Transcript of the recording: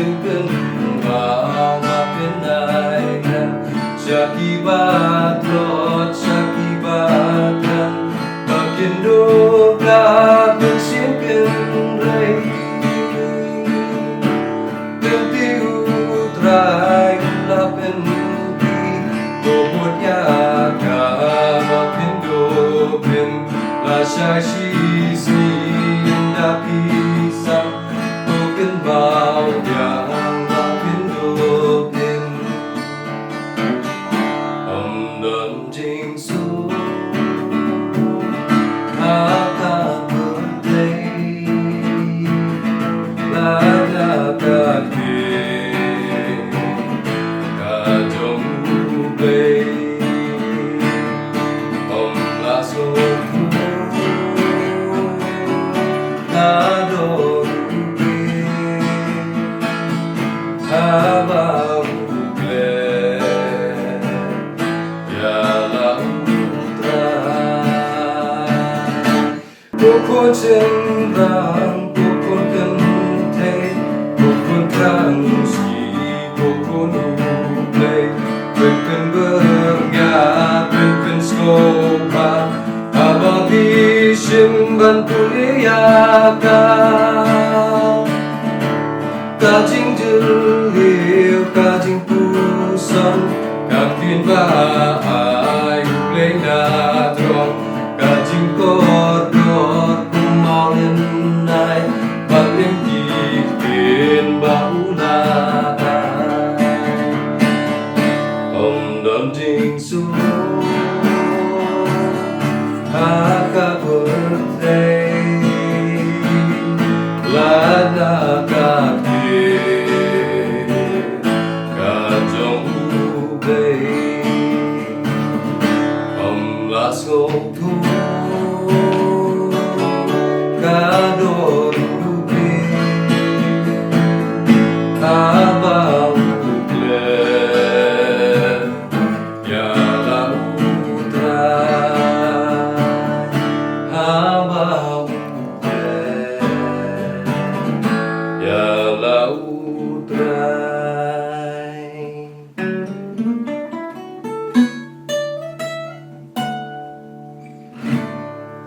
Berikan maafin aina Syakibat lot syakibatkan Makin doka bersiapkan rai Ganti utrai lapen di Bobotnya makin dobin Rasa sisi indah pisang Bukan bau yang makin dobin Dan jingsu akan berdei Lada kaki kajong ubay Lasoku adorugi Abang Pukul cenderang, pukul genteng, pukul kangsi, pukul nublai Berikan bergat, berikan skopa Abang isim bantu liakan Kajing jelil, kajing pusan Kapin bahay, ublay na